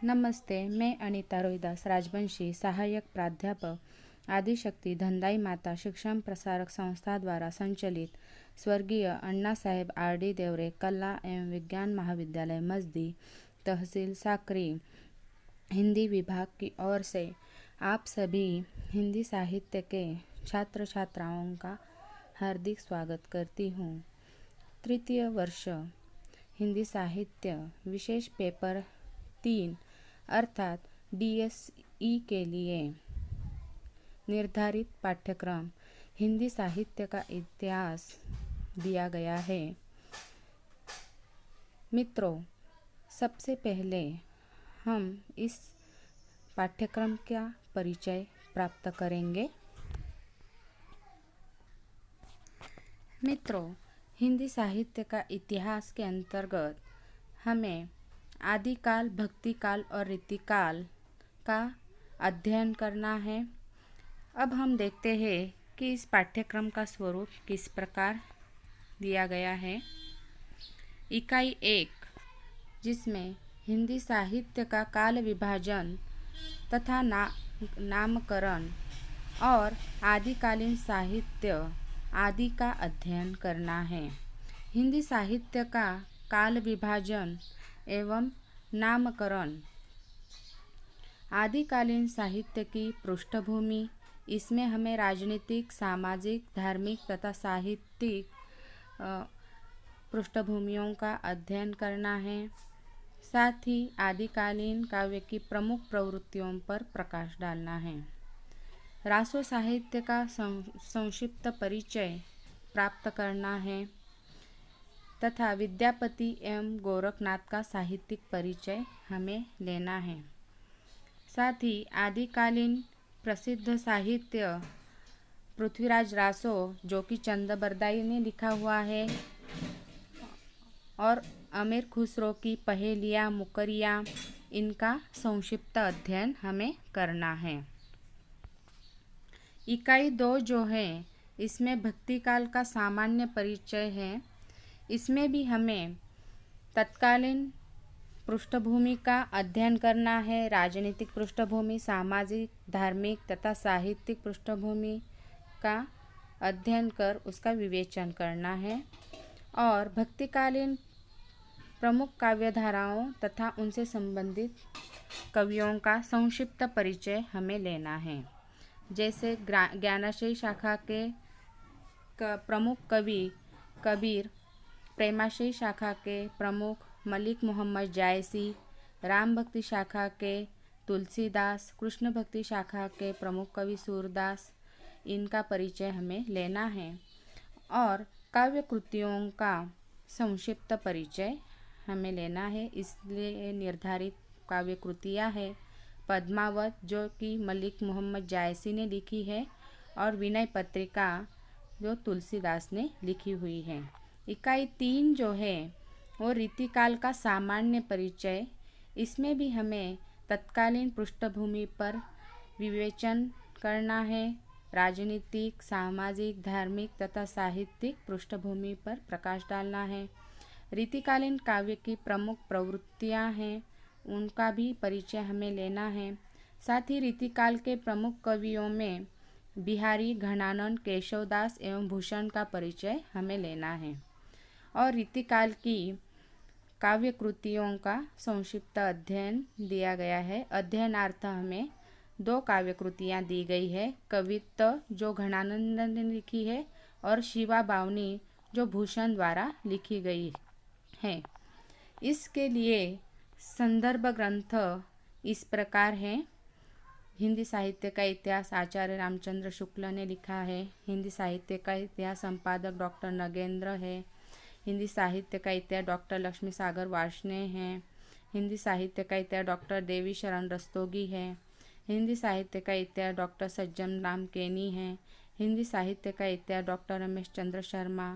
नमस्ते, मैं अनीता रोहिदास राजवंशी, सहायक प्राध्यापक आदिशक्ति धंधाई माता शिक्षण प्रसारक संस्था द्वारा संचालित स्वर्गीय अन्ना साहेब RD देवरे कला एवं विज्ञान महाविद्यालय मस्दी, तहसील साकरी, हिंदी विभाग की ओर से आप सभी हिंदी साहित्य के छात्र छात्राओं का हार्दिक स्वागत करती हूँ। तृतीय वर्ष हिंदी साहित्य विशेष पेपर 3 अर्थात DSE के लिए निर्धारित पाठ्यक्रम हिंदी साहित्य का इतिहास दिया गया है। मित्रों, सबसे पहले हम इस पाठ्यक्रम का परिचय प्राप्त करेंगे। मित्रों, हिंदी साहित्य का इतिहास के अंतर्गत हमें आदिकाल, भक्तिकाल और रीतिकाल का अध्ययन करना है। अब हम देखते हैं कि इस पाठ्यक्रम का स्वरूप किस प्रकार दिया गया है। इकाई 1, जिसमें हिंदी साहित्य का काल विभाजन तथा नामकरण और आदिकालीन साहित्य आदि का अध्ययन करना है। हिंदी साहित्य का काल विभाजन एवं नामकरण। आदिकालीन साहित्य की पृष्ठभूमि, इसमें हमें राजनीतिक, सामाजिक, धार्मिक तथा साहित्यिक पृष्ठभूमियों का अध्ययन करना है। साथ ही आदिकालीन काव्य की प्रमुख प्रवृत्तियों पर प्रकाश डालना है। रासो साहित्य का संक्षिप्त परिचय प्राप्त करना है तथा विद्यापति एवं गोरखनाथ का साहित्यिक परिचय हमें लेना है। साथ ही आदिकालीन प्रसिद्ध साहित्य पृथ्वीराज रासो, जो कि चंद बरदाई ने लिखा हुआ है, और अमीर खुसरो की पहेलियाँ, मुकरियाँ, इनका संक्षिप्त अध्ययन हमें करना है। इकाई 2 जो है, इसमें भक्तिकाल का सामान्य परिचय है। इसमें भी हमें तत्कालीन पृष्ठभूमि का अध्ययन करना है। राजनीतिक पृष्ठभूमि, सामाजिक, धार्मिक तथा साहित्यिक पृष्ठभूमि का अध्ययन कर उसका विवेचन करना है। और भक्तिकालीन प्रमुख काव्यधाराओं तथा उनसे संबंधित कवियों का संक्षिप्त परिचय हमें लेना है। जैसे ज्ञानाश्रयी शाखा के प्रमुख कवि कबीर, प्रेमाश्रयी शाखा के प्रमुख मलिक मोहम्मद जायसी, राम भक्ति शाखा के तुलसीदास, कृष्ण भक्ति शाखा के प्रमुख कवि सूरदास, इनका परिचय हमें लेना है। और काव्य कृतियों का संक्षिप्त परिचय हमें लेना है। इसलिए निर्धारित काव्य कृतियाँ है पद्मावत, जो कि मलिक मोहम्मद जायसी ने लिखी है, और विनय पत्रिका, जो तुलसीदास ने लिखी हुई है। इकाई 3 जो है वो रीतिकाल का सामान्य परिचय। इसमें भी हमें तत्कालीन पृष्ठभूमि पर विवेचन करना है। राजनीतिक, सामाजिक, धार्मिक तथा साहित्यिक पृष्ठभूमि पर प्रकाश डालना है। रीतिकालीन काव्य की प्रमुख प्रवृत्तियाँ हैं, उनका भी परिचय हमें लेना है। साथ ही रीतिकाल के प्रमुख कवियों में बिहारी, घनानंद, केशवदास एवं भूषण का परिचय हमें लेना है। और रीतिकाल की काव्य कृतियों का संक्षिप्त अध्ययन दिया गया है। अध्ययनार्थ हमें 2 काव्य कृतियाँ दी गई है। कवित्त, जो घनानंद ने लिखी है, और शिवा बावनी, जो भूषण द्वारा लिखी गई है। इसके लिए संदर्भ ग्रंथ इस प्रकार हैं। हिंदी साहित्य का इतिहास आचार्य रामचंद्र शुक्ल ने लिखा है। हिंदी साहित्य का इतिहास संपादक डॉक्टर नगेंद्र है। हिंदी साहित्य का इतिहास डॉक्टर लक्ष्मी सागर वार्ष्णेय हैं। हिंदी साहित्य का इतिहास डॉक्टर देवी शरण रस्तोगी है। हिंदी साहित्य का इतिहास डॉक्टर सज्जन राम केनी है। हिंदी साहित्य का इतिहास डॉक्टर रमेश चंद्र शर्मा।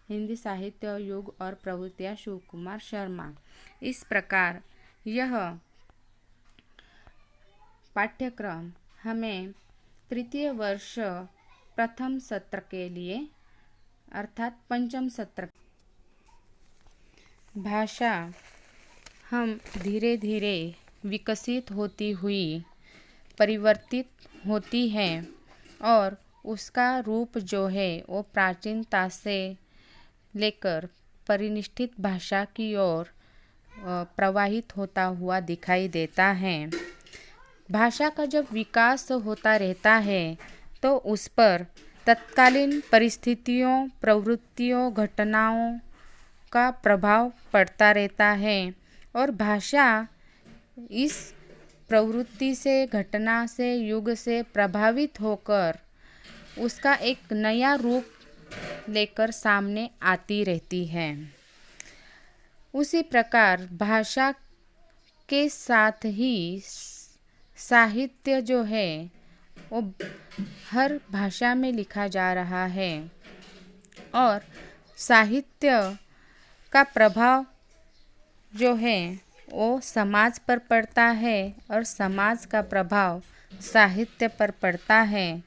हिंदी साहित्य युग और प्रवृत्तियाँ शिव कुमार शर्मा। इस प्रकार यह पाठ्यक्रम हमें तृतीय वर्ष प्रथम सत्र के लिए अर्थात पंचम सत्र भाषा हम धीरे धीरे विकसित होती हुई परिवर्तित होती है और उसका रूप जो है वो प्राचीनता से लेकर परिनिष्ठित भाषा की ओर प्रवाहित होता हुआ दिखाई देता है। भाषा का जब विकास होता रहता है तो उस पर तत्कालीन परिस्थितियों, प्रवृत्तियों, घटनाओं का प्रभाव पड़ता रहता है और भाषा इस प्रवृत्ति से, घटना से, युग से प्रभावित होकर उसका एक नया रूप लेकर सामने आती रहती है। उसी प्रकार भाषा के साथ ही साहित्य जो है वो हर भाषा में लिखा जा रहा है और साहित्य का प्रभाव जो है वो समाज पर पड़ता है और समाज का प्रभाव साहित्य पर पड़ता है।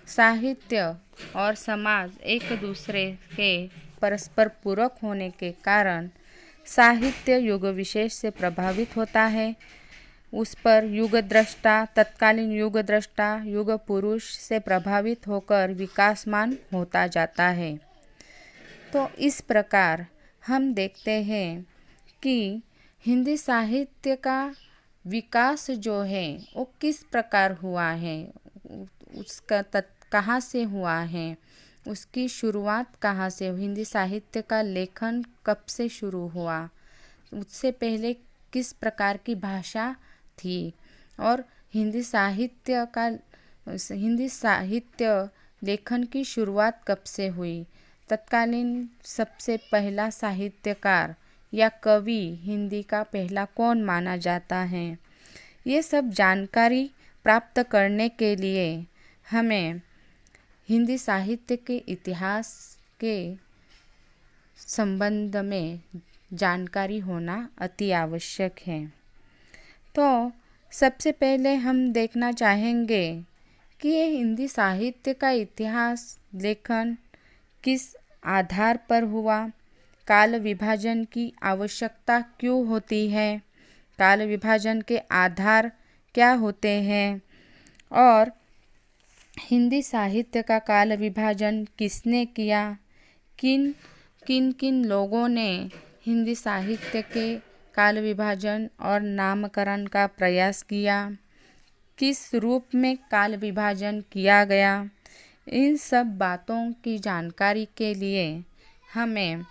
साहित्य और समाज एक दूसरे के परस्पर पूरक होने के कारण साहित्य युग विशेष से प्रभावित होता है। उस पर युग दृष्टा, तत्कालीन युग दृष्टा, युग पुरुष से प्रभावित होकर विकासमान होता जाता है। तो इस प्रकार हम देखते हैं कि हिंदी साहित्य का विकास जो है वो किस प्रकार हुआ है, उसका कहाँ से हुआ है, उसकी शुरुआत कहाँ से, हिंदी साहित्य का लेखन कब से शुरू हुआ, उससे पहले किस प्रकार की भाषा थी और हिंदी साहित्य लेखन की शुरुआत कब से हुई, तत्कालीन सबसे पहला साहित्यकार या कवि हिंदी का पहला कौन माना जाता है। ये सब जानकारी प्राप्त करने के लिए हमें हिंदी साहित्य के इतिहास के संबंध में जानकारी होना अति आवश्यक है। तो सबसे पहले हम देखना चाहेंगे कि ये हिंदी साहित्य का इतिहास लेखन किस आधार पर हुआ, काल विभाजन की आवश्यकता क्यों होती है, काल विभाजन के आधार क्या होते हैं और हिंदी साहित्य का काल विभाजन किसने किया, किन किन लोगों ने हिंदी साहित्य के काल विभाजन और नामकरण का प्रयास किया, किस रूप में काल विभाजन किया गया। इन सब बातों की जानकारी के लिए हमें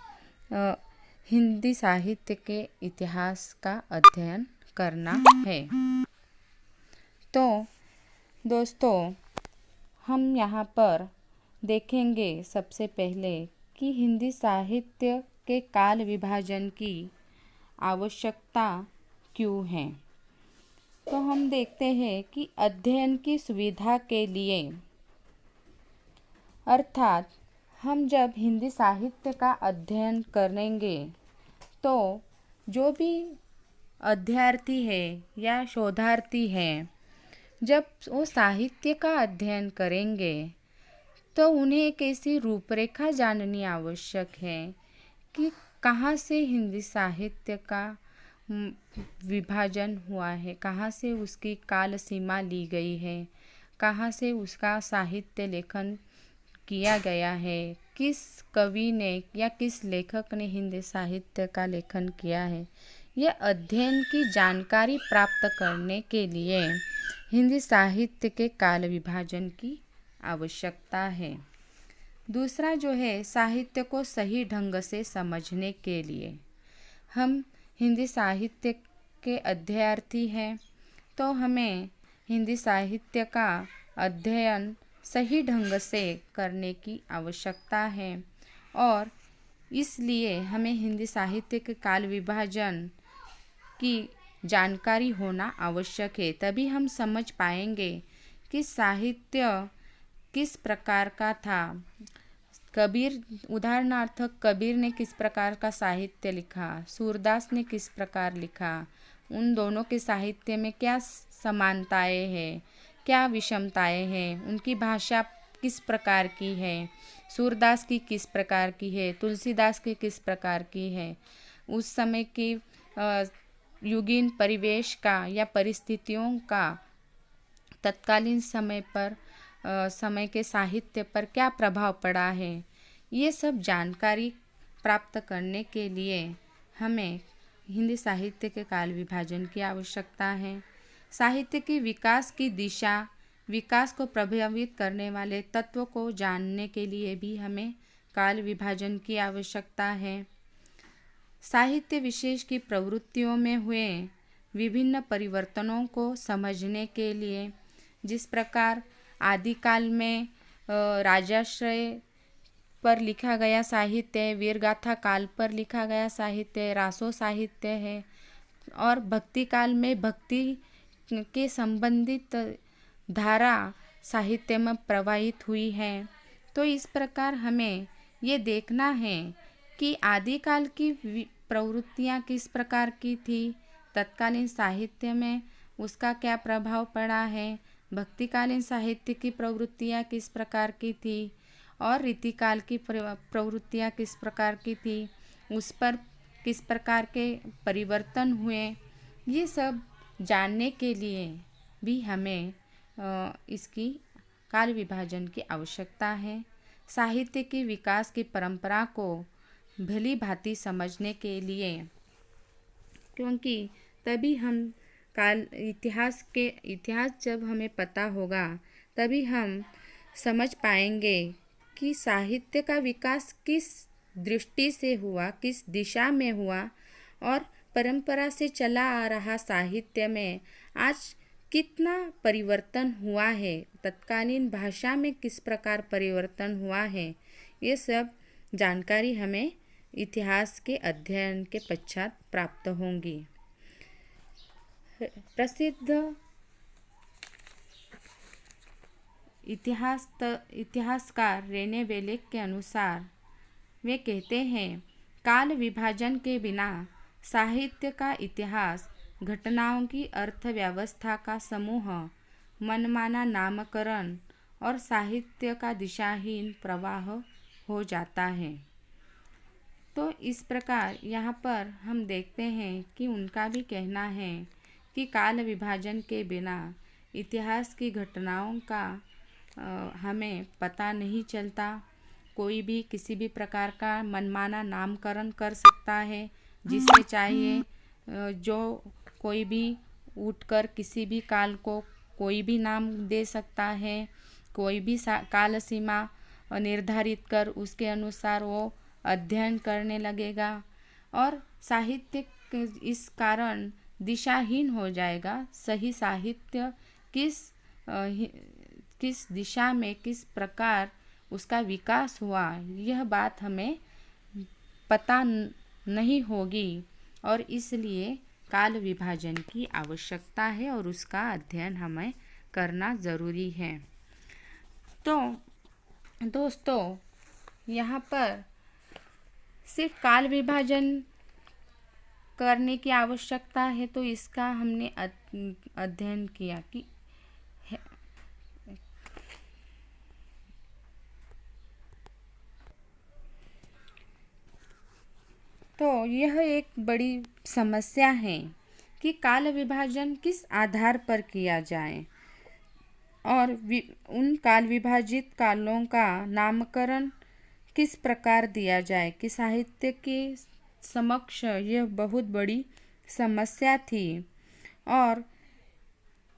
हिंदी साहित्य के इतिहास का अध्ययन करना है। तो दोस्तों, हम यहाँ पर देखेंगे सबसे पहले कि हिंदी साहित्य के काल विभाजन की आवश्यकता क्यों है। तो हम देखते हैं कि अध्ययन की सुविधा के लिए, अर्थात हम जब हिंदी साहित्य का अध्ययन करेंगे तो जो भी अध्यार्थी है या शोधार्थी है, जब वो साहित्य का अध्ययन करेंगे तो उन्हें एक ऐसी रूपरेखा जाननी आवश्यक है कि कहाँ से हिंदी साहित्य का विभाजन हुआ है, कहाँ से उसकी काल सीमा ली गई है, कहाँ से उसका साहित्य लेखन किया गया है, किस कवि ने या किस लेखक ने हिंदी साहित्य का लेखन किया है। यह अध्ययन की जानकारी प्राप्त करने के लिए हिंदी साहित्य के काल विभाजन की आवश्यकता है। दूसरा जो है, साहित्य को सही ढंग से समझने के लिए, हम हिंदी साहित्य के अध्यार्थी हैं तो हमें हिंदी साहित्य का अध्ययन सही ढंग से करने की आवश्यकता है और इसलिए हमें हिंदी साहित्य के काल विभाजन की जानकारी होना आवश्यक है। तभी हम समझ पाएंगे कि साहित्य किस प्रकार का था। कबीर, उदाहरणार्थ कबीर ने किस प्रकार का साहित्य लिखा, सूरदास ने किस प्रकार लिखा, उन दोनों के साहित्य में क्या समानताएं हैं, क्या विषमताएं हैं, उनकी भाषा किस प्रकार की है, सूरदास की किस प्रकार की है, तुलसीदास की किस प्रकार की है, उस समय की युगीन परिवेश का या परिस्थितियों का तत्कालीन समय के साहित्य पर क्या प्रभाव पड़ा है, ये सब जानकारी प्राप्त करने के लिए हमें हिंदी साहित्य के काल विभाजन की आवश्यकता है। साहित्य की विकास की दिशा, विकास को प्रभावित करने वाले तत्वों को जानने के लिए भी हमें काल विभाजन की आवश्यकता है। साहित्य विशेष की प्रवृत्तियों में हुए विभिन्न परिवर्तनों को समझने के लिए, जिस प्रकार आदिकाल में राजाश्रय पर लिखा गया साहित्य, वीरगाथा काल पर लिखा गया साहित्य रासो साहित्य है, और भक्ति काल में भक्ति के संबंधित धारा साहित्य में प्रवाहित हुई है। तो इस प्रकार हमें ये देखना है कि आदिकाल की प्रवृत्तियाँ किस प्रकार की थी, तत्कालीन साहित्य में उसका क्या प्रभाव पड़ा है, भक्तिकालीन साहित्य की प्रवृत्तियाँ किस प्रकार की थी, और रीतिकाल की प्रवृत्तियाँ किस प्रकार की थी, उस पर किस प्रकार के परिवर्तन हुए, ये सब जानने के लिए भी हमें इसकी काल विभाजन की आवश्यकता है। साहित्य के विकास की परंपरा को भली भांति समझने के लिए, क्योंकि तभी हम इतिहास जब हमें पता होगा तभी हम समझ पाएंगे कि साहित्य का विकास किस दृष्टि से हुआ, किस दिशा में हुआ, और परंपरा से चला आ रहा साहित्य में आज कितना परिवर्तन हुआ है, तत्कालीन भाषा में किस प्रकार परिवर्तन हुआ है। ये सब जानकारी हमें इतिहास के अध्ययन के पश्चात प्राप्त होंगी। प्रसिद्ध इतिहासकार रेने वेलेक के अनुसार वे कहते हैं, काल विभाजन के बिना साहित्य का इतिहास घटनाओं की अर्थव्यवस्था का समूह, मनमाना नामकरण और साहित्य का दिशाहीन प्रवाह हो जाता है। तो इस प्रकार यहाँ पर हम देखते हैं कि उनका भी कहना है कि काल विभाजन के बिना इतिहास की घटनाओं का हमें पता नहीं चलता। कोई भी किसी भी प्रकार का मनमाना नामकरण कर सकता है, जिसे चाहिए जो कोई भी उठकर किसी भी काल को कोई भी नाम दे सकता है, कोई भी काल सीमा निर्धारित कर उसके अनुसार वो अध्ययन करने लगेगा, और साहित्य इस कारण दिशाहीन हो जाएगा। सही साहित्य किस दिशा में किस प्रकार उसका विकास हुआ, यह बात हमें पता नहीं होगी, और इसलिए काल विभाजन की आवश्यकता है और उसका अध्ययन हमें करना ज़रूरी है। तो दोस्तों, यहाँ पर सिर्फ काल विभाजन करने की आवश्यकता है, तो इसका हमने अध्ययन किया कि तो यह एक बड़ी समस्या है कि काल विभाजन किस आधार पर किया जाए, और उन काल विभाजित कालों का नामकरण किस प्रकार दिया जाए, कि साहित्य के समक्ष यह बहुत बड़ी समस्या थी। और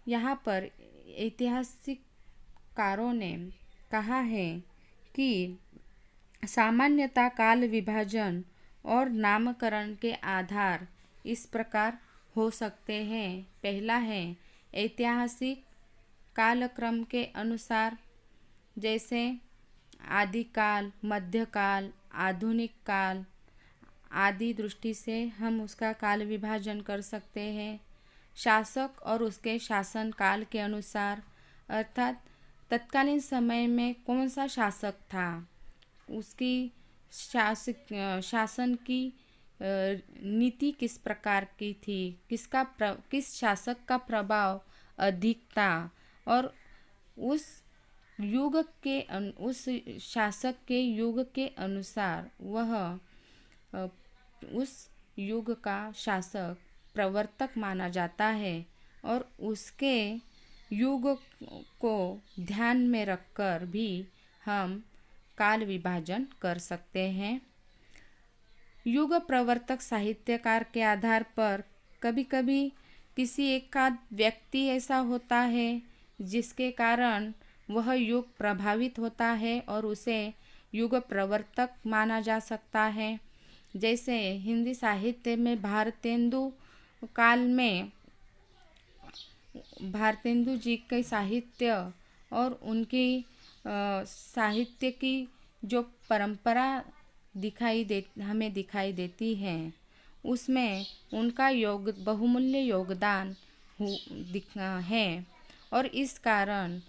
यहाँ पर ऐतिहासिककारों ने कहा है कि सामान्यतः काल विभाजन और नामकरण के आधार इस प्रकार हो सकते हैं। पहला है ऐतिहासिक कालक्रम के अनुसार, जैसे आदिकाल, मध्यकाल, आधुनिक काल आदि दृष्टि से हम उसका काल विभाजन कर सकते हैं। शासक और उसके शासन काल के अनुसार, अर्थात तत्कालीन समय में कौन सा शासक था, उसकी शासन की नीति किस प्रकार की थी, किस शासक का प्रभाव अधिक था, और उस शासक के युग के अनुसार वह उस युग का शासक प्रवर्तक माना जाता है और उसके युग को ध्यान में रखकर भी हम काल विभाजन कर सकते हैं। युग प्रवर्तक साहित्यकार के आधार पर कभी कभी किसी एकाध व्यक्ति ऐसा होता है जिसके कारण वह युग प्रभावित होता है और उसे युग प्रवर्तक माना जा सकता है। जैसे हिंदी साहित्य में भारतेंदु काल में भारतेंदु जी के साहित्य और उनकी साहित्य की जो परंपरा हमें दिखाई देती है, उसमें उनका बहुमूल्य योगदान है और इस कारण